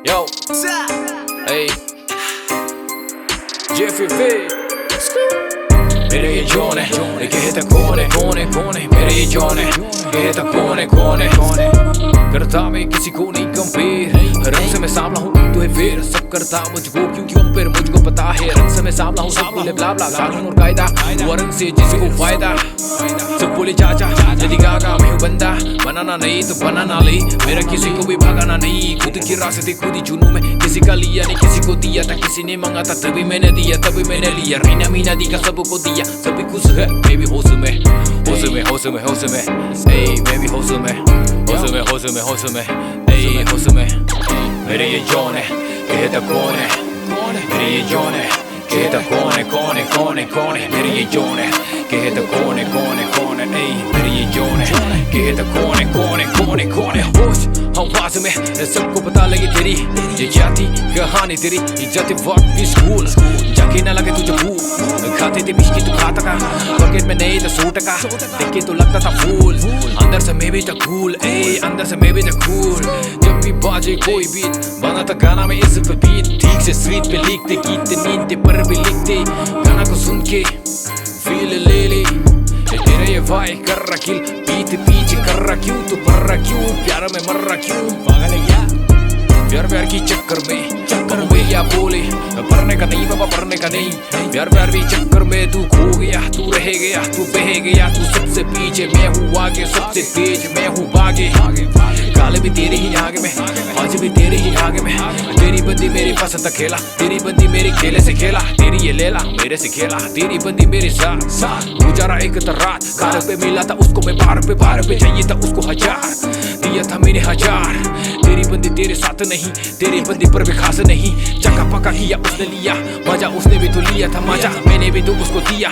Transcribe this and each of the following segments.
Yo, hey, JFV. मेरे ये zone है, कहता कौन है, कौन है, कौन है। मेरे ये जोन है, कहता कौन है, कौन है, कौन है। करता मैं किसी को नहीं कंपेयर, रंग से मैं सांवला हूँ तो है फेर। सब करता मुझको क्यों कंपेयर, मुझको पता है रंग से मैं सांवला हूँ। सब बोले ब्ला ब्ला कानून और कायदा, वरन से जिसको फायदा। सब बोले चाचा यदि गागा मैं हूँ बंदा, बनाना नहीं तो बनाना ले। मेरा किसी को भी भगाना नहीं, खुद की रास्ते खुद ही चुनूं मैं। किसी का लिया नहीं किसी को दिया था, किसी ने मांगा था तभी मैंने दिया, तभी मैंने लिया। रीना मीना दी का सबको दिया, सभी खुश है मैं भी होश में, होश में, होश में, होश में। ए मैं भी होश में, होश में, होश में, होश में। ए होश में। मेरे ये जोन है, कहता कौन है, कौन है। मेरे ये जोन है, कहता कौन है, कौन है, कौन है, कौन है। मेरे ये जोन है, कहता कौन है, कौन है, कौन है। ए मेरे ये जोन है, कहता कौन है, कौन है, कौन है, कौन है। होश आवाज में सबको पता लगे तेरी ये जाति कहानी, तेरी इज्जत वक्त की स्कूल जाके ना लगे तुझे भूख। खाते थे बिस्किट तू खाता का, पॉकेट में नहीं तो 100 टका, देख के तो लगता था फूल। अंदर से मैं भी था कूल, ए अंदर से मैं भी था कूल। जब भी बाजे कोई बीट बना था गाना में इस पे बीट, ठीक से स्ट्रीट पे लिखते गीत नींद पर भी लिखते। गाना को सुन के फील ले ले, तेरा ये वाई कर रहा किल, पीछे पीछे कर रहा क्यों, तू मर रहा क्यों, प्यार में मर रहा क्यों। पागल है क्या प्यार प्यार की चक्कर में, चक्कर में क्या बोले। पढ़ने का नहीं बाबा पढ़ने का नहीं, प्यार प्यार भी चक्कर में तू खो गया, तू रह गया, तू बह गया। तू सबसे पीछे मैं हूँ आगे, सबसे तेज मैं हूँ आगे। काले भी तेरे ही आगे में, आज भी तेरे ही आगे में। तेरी बंदी मेरी पसंद खेला, तेरी बंदी मेरी खेले से खेला। तेरी ये लेला मेरे से खेला, तेरी बंदी मेरे साथ साथ गुजारा एक रात। कार पे मिला था उसको मैं, बार पे चाहिए था उसको 1000, दिया था मैंने 1000। तेरी बंदी तेरे साथ नहीं, तेरी बंदी पर भी खास नहीं। चका पका किया उसने लिया मजा, उसने भी तो लिया था मजा, मैंने भी तो उसको दिया।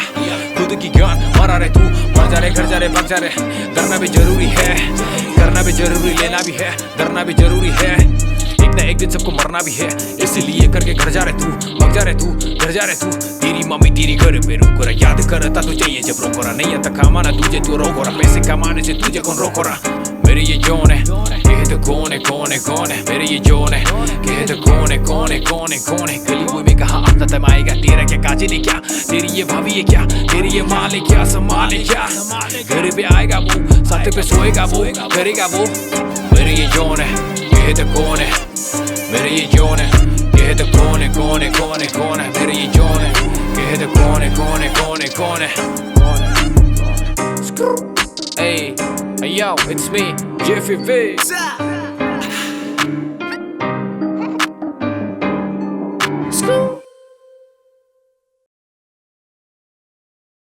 खुद की ज्ञान मारा रे तू, मर जा रे घर जा रे भाग जा रे। डरना भी जरूरी है, करना भी जरूरी, लेना भी है, डरना भी जरूरी है। एक ना एक दिन सबको मरना भी है, इसलिए करके घर जा रे तू, भाग जा रे तू, घर जा रे तू। तेरी मम्मी तेरी घर पे रोको रहा, याद करता तो चाहिए जब रोको रहा। नहीं आता कमाना तुझे तू रोको रहा, पैसे कमाने से तुझे कौन रोको रहा। मेरे ये जोन है, कहते कौन है, कौन है, कौन है। मेरे ये जोन है, कहते कौन है, कौन है, कौन है, कौन है। गली वो में कहा अपना तम आएगा, तेरा क्या काजे ने क्या, तेरी ये भाभी है क्या, तेरी ये माल है क्या, संभाल है क्या। घर पे आएगा वो, साथ पे सोएगा वो, करेगा वो। मेरे ये जोन है, कहते कौन है। मेरे ये जोन है, कहते कौन है, कौन है, कौन है, कौन है। मेरे ये जोन है, कहते कौन है, कौन है, कौन है, कौन है, कौन है। Hey, hey yo, it's me, JFV.